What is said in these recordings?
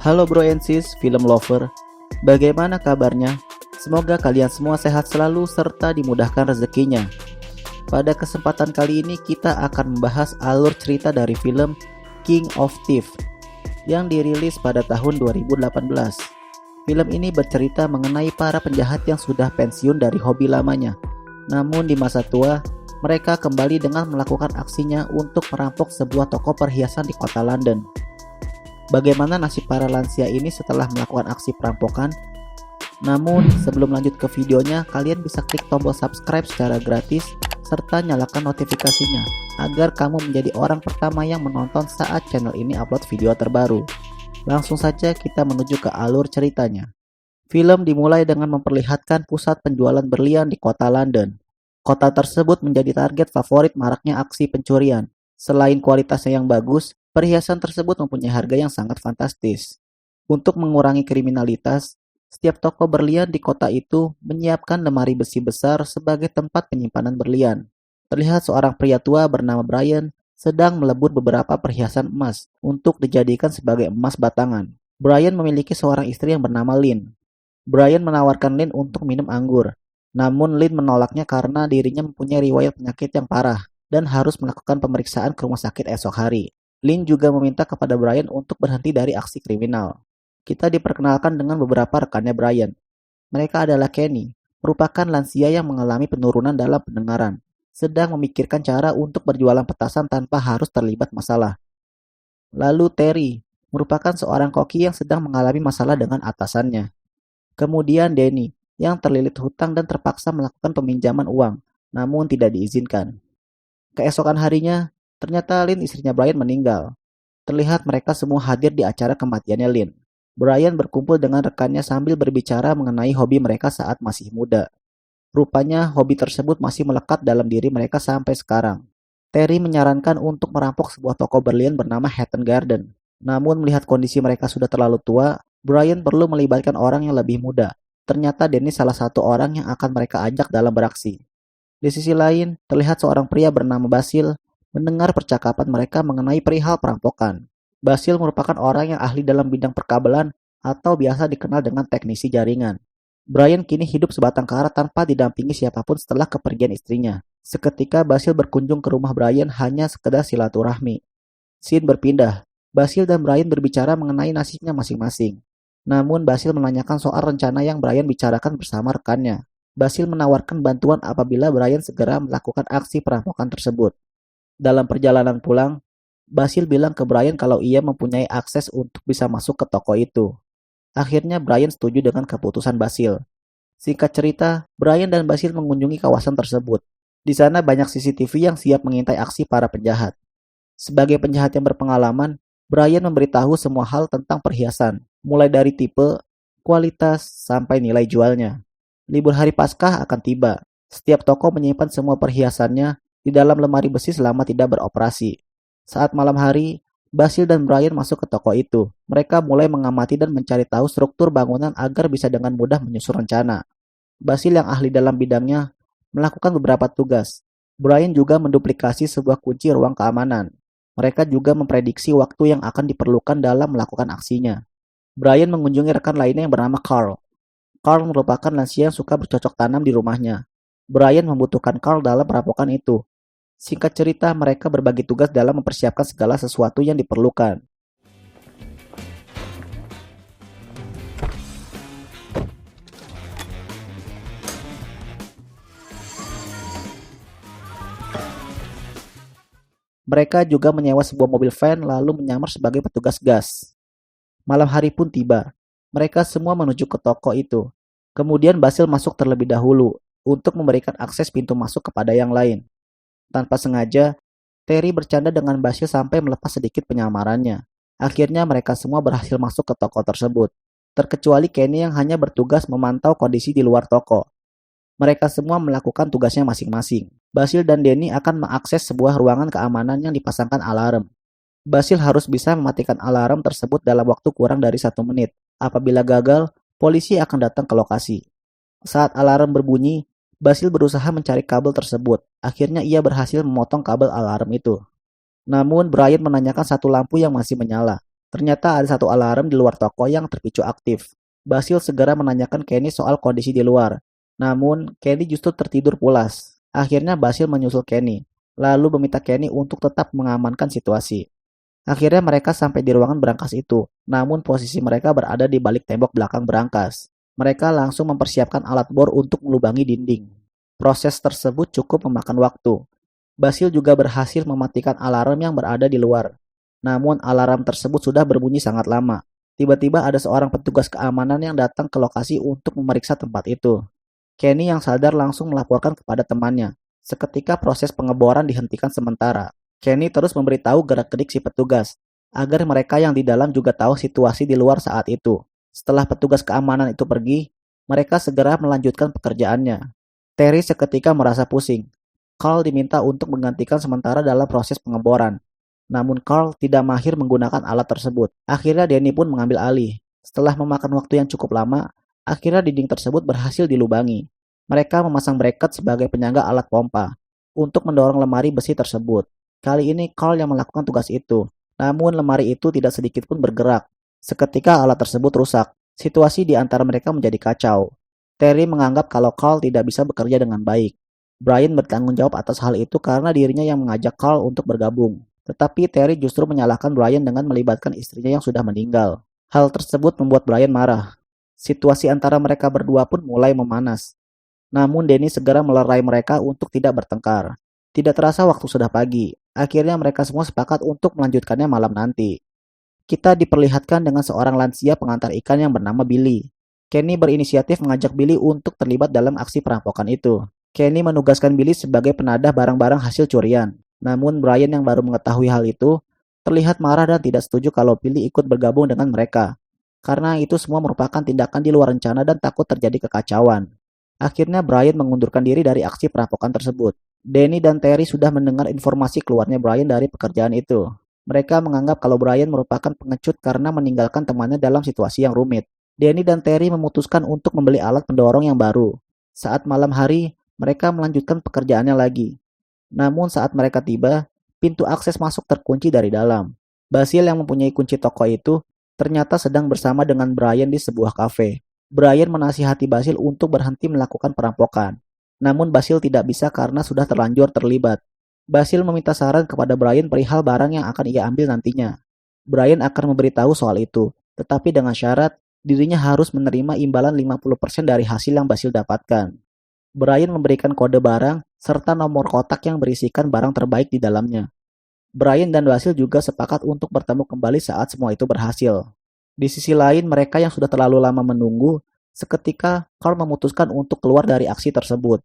Halo bro and sis, film lover. Bagaimana kabarnya? Semoga kalian semua sehat selalu serta dimudahkan rezekinya. Pada kesempatan kali ini kita akan membahas alur cerita dari film King of Thieves yang dirilis pada tahun 2018. Film ini bercerita mengenai para penjahat yang sudah pensiun dari hobi lamanya. Namun di masa tua, mereka kembali dengan melakukan aksinya untuk merampok sebuah toko perhiasan di kota London. Bagaimana nasib para lansia ini setelah melakukan aksi perampokan? Namun sebelum lanjut ke videonya, kalian bisa klik tombol subscribe secara gratis serta nyalakan notifikasinya agar kamu menjadi orang pertama yang menonton saat channel ini upload video terbaru. Langsung saja kita menuju ke alur ceritanya. Film dimulai dengan memperlihatkan pusat penjualan berlian di kota London. Kota tersebut menjadi target favorit maraknya aksi pencurian. Selain kualitasnya yang bagus, perhiasan tersebut mempunyai harga yang sangat fantastis. Untuk mengurangi kriminalitas, setiap toko berlian di kota itu menyiapkan lemari besi besar sebagai tempat penyimpanan berlian. Terlihat seorang pria tua bernama Brian sedang melebur beberapa perhiasan emas untuk dijadikan sebagai emas batangan. Brian memiliki seorang istri yang bernama Lynn. Brian menawarkan Lynn untuk minum anggur. Namun Lynn menolaknya karena dirinya mempunyai riwayat penyakit yang parah dan harus melakukan pemeriksaan ke rumah sakit esok hari. Lynn juga meminta kepada Brian untuk berhenti dari aksi kriminal. Kita diperkenalkan dengan beberapa rekannya Brian. Mereka adalah Kenny, merupakan lansia yang mengalami penurunan dalam pendengaran, sedang memikirkan cara untuk berjualan petasan tanpa harus terlibat masalah. Lalu Terry, merupakan seorang koki yang sedang mengalami masalah dengan atasannya. Kemudian Danny, yang terlilit hutang dan terpaksa melakukan peminjaman uang, namun tidak diizinkan. Keesokan harinya, ternyata Lynn istrinya Brian meninggal. Terlihat mereka semua hadir di acara kematiannya Lynn. Brian berkumpul dengan rekannya sambil berbicara mengenai hobi mereka saat masih muda. Rupanya hobi tersebut masih melekat dalam diri mereka sampai sekarang. Terry menyarankan untuk merampok sebuah toko berlian bernama Hatton Garden. Namun melihat kondisi mereka sudah terlalu tua, Brian perlu melibatkan orang yang lebih muda. Ternyata Dennis salah satu orang yang akan mereka ajak dalam beraksi. Di sisi lain, terlihat seorang pria bernama Basil mendengar percakapan mereka mengenai perihal perampokan. Basil merupakan orang yang ahli dalam bidang perkabelan atau biasa dikenal dengan teknisi jaringan. Brian kini hidup sebatang kara tanpa didampingi siapapun setelah kepergian istrinya. Seketika Basil berkunjung ke rumah Brian hanya sekedar silaturahmi. Scene berpindah. Basil dan Brian berbicara mengenai nasibnya masing-masing. Namun Basil menanyakan soal rencana yang Brian bicarakan bersama rekannya. Basil menawarkan bantuan apabila Brian segera melakukan aksi perampokan tersebut. Dalam perjalanan pulang, Basil bilang ke Brian kalau ia mempunyai akses untuk bisa masuk ke toko itu. Akhirnya Brian setuju dengan keputusan Basil. Singkat cerita, Brian dan Basil mengunjungi kawasan tersebut. Di sana banyak CCTV yang siap mengintai aksi para penjahat. Sebagai penjahat yang berpengalaman, Brian memberitahu semua hal tentang perhiasan, mulai dari tipe, kualitas, sampai nilai jualnya. Libur hari Paskah akan tiba. Setiap toko menyimpan semua perhiasannya di dalam lemari besi selama tidak beroperasi. Saat malam hari, Basil dan Brian masuk ke toko itu. Mereka mulai mengamati dan mencari tahu struktur bangunan agar bisa dengan mudah menyusun rencana. Basil yang ahli dalam bidangnya melakukan beberapa tugas. Brian juga menduplikasi sebuah kunci ruang keamanan. Mereka juga memprediksi waktu yang akan diperlukan dalam melakukan aksinya. Brian mengunjungi rekan lainnya yang bernama Carl. Carl merupakan lansia yang suka bercocok tanam di rumahnya. Brian membutuhkan Carl dalam perampokan itu. Singkat cerita, mereka berbagi tugas dalam mempersiapkan segala sesuatu yang diperlukan. Mereka juga menyewa sebuah mobil van lalu menyamar sebagai petugas gas. Malam hari pun tiba. Mereka semua menuju ke toko itu. Kemudian Basil masuk terlebih dahulu untuk memberikan akses pintu masuk kepada yang lain. Tanpa sengaja, Terry bercanda dengan Basil sampai melepas sedikit penyamarannya. Akhirnya mereka semua berhasil masuk ke toko tersebut, terkecuali Kenny yang hanya bertugas memantau kondisi di luar toko. Mereka semua melakukan tugasnya masing-masing. Basil dan Danny akan mengakses sebuah ruangan keamanan yang dipasangkan alarm. Basil harus bisa mematikan alarm tersebut dalam waktu kurang dari 1 menit. Apabila gagal, polisi akan datang ke lokasi. Saat alarm berbunyi, Basil berusaha mencari kabel tersebut. Akhirnya ia berhasil memotong kabel alarm itu. Namun Brian menanyakan satu lampu yang masih menyala. Ternyata ada satu alarm di luar toko yang terpicu aktif. Basil segera menanyakan Kenny soal kondisi di luar. Namun, Kenny justru tertidur pulas. Akhirnya Basil menyusul Kenny, lalu meminta Kenny untuk tetap mengamankan situasi. Akhirnya mereka sampai di ruangan berangkas itu, namun posisi mereka berada di balik tembok belakang berangkas. Mereka langsung mempersiapkan alat bor untuk melubangi dinding. Proses tersebut cukup memakan waktu. Basil juga berhasil mematikan alarm yang berada di luar. Namun alarm tersebut sudah berbunyi sangat lama. Tiba-tiba ada seorang petugas keamanan yang datang ke lokasi untuk memeriksa tempat itu. Kenny yang sadar langsung melaporkan kepada temannya. Seketika proses pengeboran dihentikan sementara. Kenny terus memberitahu gerak-gerik si petugas, agar mereka yang di dalam juga tahu situasi di luar saat itu. Setelah petugas keamanan itu pergi, mereka segera melanjutkan pekerjaannya. Terry seketika merasa pusing. Carl diminta untuk menggantikan sementara dalam proses pengeboran. Namun Carl tidak mahir menggunakan alat tersebut. Akhirnya Danny pun mengambil alih. Setelah memakan waktu yang cukup lama, akhirnya dinding tersebut berhasil dilubangi. Mereka memasang bracket sebagai penyangga alat pompa untuk mendorong lemari besi tersebut. Kali ini Carl yang melakukan tugas itu. Namun lemari itu tidak sedikit pun bergerak. Seketika alat tersebut rusak. Situasi di antara mereka menjadi kacau. Terry menganggap kalau Carl tidak bisa bekerja dengan baik. Brian bertanggung jawab atas hal itu karena dirinya yang mengajak Carl untuk bergabung. Tetapi Terry justru menyalahkan Brian dengan melibatkan istrinya yang sudah meninggal. Hal tersebut membuat Brian marah. Situasi antara mereka berdua pun mulai memanas. Namun Danny segera melerai mereka untuk tidak bertengkar. Tidak terasa waktu sudah pagi. Akhirnya mereka semua sepakat untuk melanjutkannya malam nanti. Kita diperlihatkan dengan seorang lansia pengantar ikan yang bernama Billy. Kenny berinisiatif mengajak Billy untuk terlibat dalam aksi perampokan itu. Kenny menugaskan Billy sebagai penadah barang-barang hasil curian. Namun Brian yang baru mengetahui hal itu, terlihat marah dan tidak setuju kalau Billy ikut bergabung dengan mereka. Karena itu semua merupakan tindakan di luar rencana dan takut terjadi kekacauan. Akhirnya Brian mengundurkan diri dari aksi perampokan tersebut. Danny dan Terry sudah mendengar informasi keluarnya Brian dari pekerjaan itu. Mereka menganggap kalau Brian merupakan pengecut karena meninggalkan temannya dalam situasi yang rumit. Danny dan Terry memutuskan untuk membeli alat pendorong yang baru. Saat malam hari, mereka melanjutkan pekerjaannya lagi. Namun saat mereka tiba, pintu akses masuk terkunci dari dalam. Basil yang mempunyai kunci toko itu ternyata sedang bersama dengan Brian di sebuah kafe. Brian menasihati Basil untuk berhenti melakukan perampokan. Namun Basil tidak bisa karena sudah terlanjur terlibat. Basil meminta saran kepada Brian perihal barang yang akan ia ambil nantinya. Brian akan memberitahu soal itu, tetapi dengan syarat dirinya harus menerima imbalan 50% dari hasil yang Basil dapatkan. Brian memberikan kode barang serta nomor kotak yang berisikan barang terbaik di dalamnya. Brian dan Basil juga sepakat untuk bertemu kembali saat semua itu berhasil. Di sisi lain, mereka yang sudah terlalu lama menunggu, seketika Carl memutuskan untuk keluar dari aksi tersebut.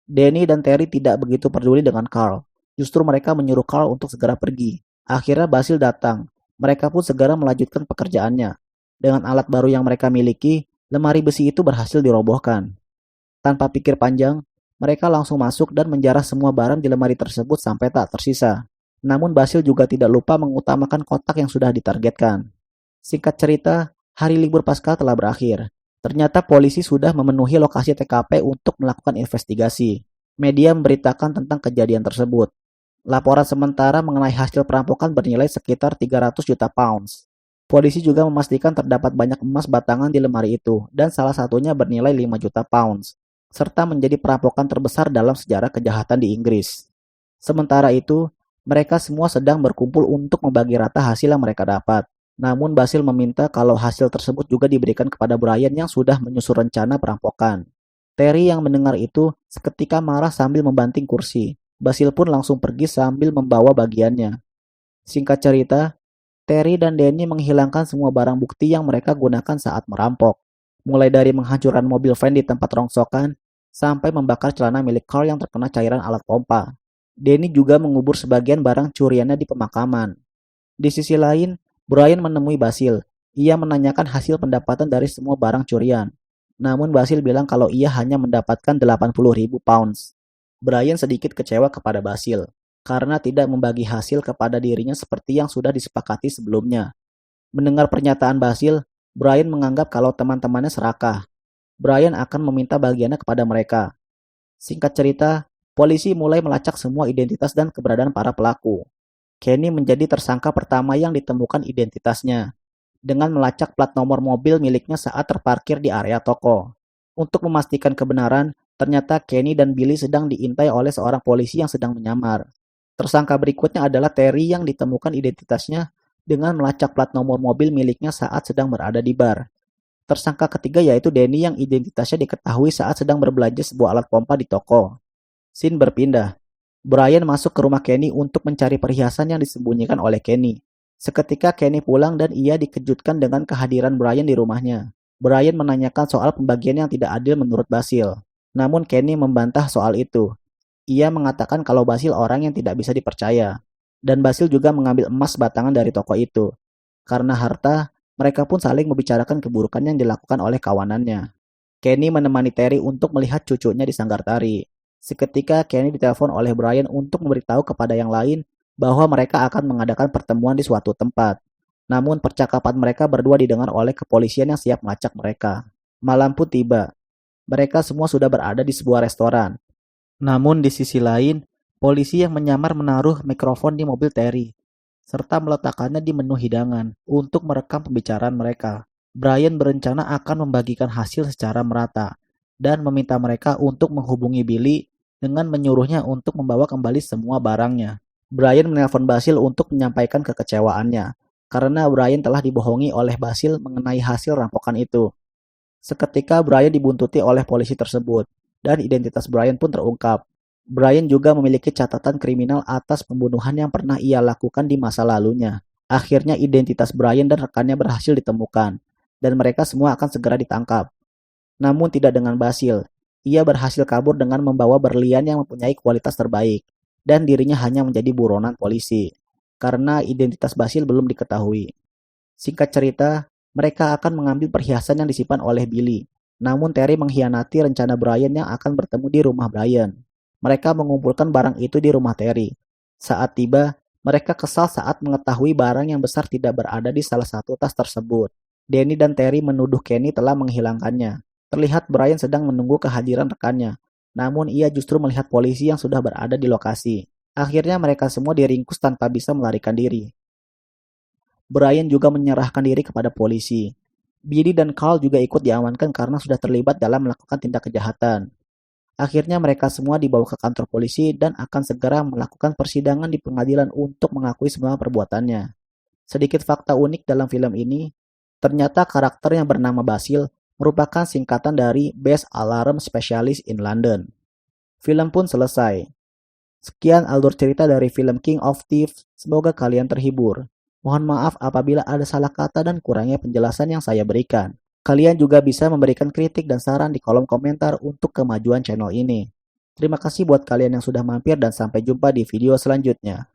Danny dan Terry tidak begitu peduli dengan Carl. Justru mereka menyuruh Carl untuk segera pergi. Akhirnya Basil datang. Mereka pun segera melanjutkan pekerjaannya. Dengan alat baru yang mereka miliki, lemari besi itu berhasil dirobohkan. Tanpa pikir panjang, mereka langsung masuk dan menjarah semua barang di lemari tersebut sampai tak tersisa. Namun Basil juga tidak lupa mengutamakan kotak yang sudah ditargetkan. Singkat cerita, hari libur Paskah telah berakhir. Ternyata polisi sudah memenuhi lokasi TKP untuk melakukan investigasi. Media memberitakan tentang kejadian tersebut. Laporan sementara mengenai hasil perampokan bernilai sekitar 300 juta pounds. Polisi juga memastikan terdapat banyak emas batangan di lemari itu dan salah satunya bernilai 5 juta pounds, serta menjadi perampokan terbesar dalam sejarah kejahatan di Inggris. Sementara itu, mereka semua sedang berkumpul untuk membagi rata hasil yang mereka dapat. Namun Basil meminta kalau hasil tersebut juga diberikan kepada Brian yang sudah menyusun rencana perampokan. Terry yang mendengar itu seketika marah sambil membanting kursi. Basil pun langsung pergi sambil membawa bagiannya. Singkat cerita, Terry dan Danny menghilangkan semua barang bukti yang mereka gunakan saat merampok. Mulai dari menghancurkan mobil van di tempat rongsokan, sampai membakar celana milik Carl yang terkena cairan alat pompa. Danny juga mengubur sebagian barang curiannya di pemakaman. Di sisi lain, Brian menemui Basil. Ia menanyakan hasil pendapatan dari semua barang curian. Namun Basil bilang kalau ia hanya mendapatkan 80.000 pounds. Brian sedikit kecewa kepada Basil karena tidak membagi hasil kepada dirinya seperti yang sudah disepakati sebelumnya. Mendengar pernyataan Basil, Brian menganggap kalau teman-temannya serakah. Brian akan meminta bagiannya kepada mereka. Singkat cerita, polisi mulai melacak semua identitas dan keberadaan para pelaku. Kenny menjadi tersangka pertama yang ditemukan identitasnya dengan melacak plat nomor mobil miliknya saat terparkir di area toko. Untuk memastikan kebenaran, ternyata Kenny dan Billy sedang diintai oleh seorang polisi yang sedang menyamar. Tersangka berikutnya adalah Terry yang ditemukan identitasnya dengan melacak plat nomor mobil miliknya saat sedang berada di bar. Tersangka ketiga yaitu Danny yang identitasnya diketahui saat sedang berbelanja sebuah alat pompa di toko. Scene berpindah. Brian masuk ke rumah Kenny untuk mencari perhiasan yang disembunyikan oleh Kenny. Seketika Kenny pulang dan ia dikejutkan dengan kehadiran Brian di rumahnya. Brian menanyakan soal pembagian yang tidak adil menurut Basil. Namun Kenny membantah soal itu. Ia mengatakan kalau Basil orang yang tidak bisa dipercaya. Dan Basil juga mengambil emas batangan dari toko itu. Karena harta, mereka pun saling membicarakan keburukan yang dilakukan oleh kawanannya. Kenny menemani Terry untuk melihat cucunya di sanggar tari. Seketika Kenny ditelepon oleh Brian untuk memberitahu kepada yang lain bahwa mereka akan mengadakan pertemuan di suatu tempat. Namun percakapan mereka berdua didengar oleh kepolisian yang siap melacak mereka. Malam pun tiba. Mereka semua sudah berada di sebuah restoran. Namun di sisi lain, polisi yang menyamar menaruh mikrofon di mobil Terry, serta meletakkannya di menu hidangan untuk merekam pembicaraan mereka. Brian berencana akan membagikan hasil secara merata dan meminta mereka untuk menghubungi Billy dengan menyuruhnya untuk membawa kembali semua barangnya. Brian menelpon Basil untuk menyampaikan kekecewaannya karena Brian telah dibohongi oleh Basil mengenai hasil rampokan itu. Seketika Brian dibuntuti oleh polisi tersebut dan identitas Brian pun terungkap. Brian juga memiliki catatan kriminal atas pembunuhan yang pernah ia lakukan di masa lalunya. Akhirnya identitas Brian dan rekannya berhasil ditemukan dan mereka semua akan segera ditangkap. Namun tidak dengan Basil. Ia berhasil kabur dengan membawa berlian yang mempunyai kualitas terbaik dan dirinya hanya menjadi buronan polisi karena identitas Basil belum diketahui. Singkat cerita, mereka akan mengambil perhiasan yang disimpan oleh Billy. Namun Terry mengkhianati rencana Brian yang akan bertemu di rumah Brian. Mereka mengumpulkan barang itu di rumah Terry. Saat tiba, mereka kesal saat mengetahui barang yang besar tidak berada di salah satu tas tersebut. Danny dan Terry menuduh Kenny telah menghilangkannya. Terlihat Brian sedang menunggu kehadiran rekannya. Namun ia justru melihat polisi yang sudah berada di lokasi. Akhirnya mereka semua diringkus tanpa bisa melarikan diri. Brian juga menyerahkan diri kepada polisi. Billy dan Carl juga ikut diamankan karena sudah terlibat dalam melakukan tindak kejahatan. Akhirnya mereka semua dibawa ke kantor polisi dan akan segera melakukan persidangan di pengadilan untuk mengakui semua perbuatannya. Sedikit fakta unik dalam film ini, ternyata karakter yang bernama Basil merupakan singkatan dari Best Alarm Specialist in London. Film pun selesai. Sekian alur cerita dari film King of Thieves, semoga kalian terhibur. Mohon maaf apabila ada salah kata dan kurangnya penjelasan yang saya berikan. Kalian juga bisa memberikan kritik dan saran di kolom komentar untuk kemajuan channel ini. Terima kasih buat kalian yang sudah mampir dan sampai jumpa di video selanjutnya.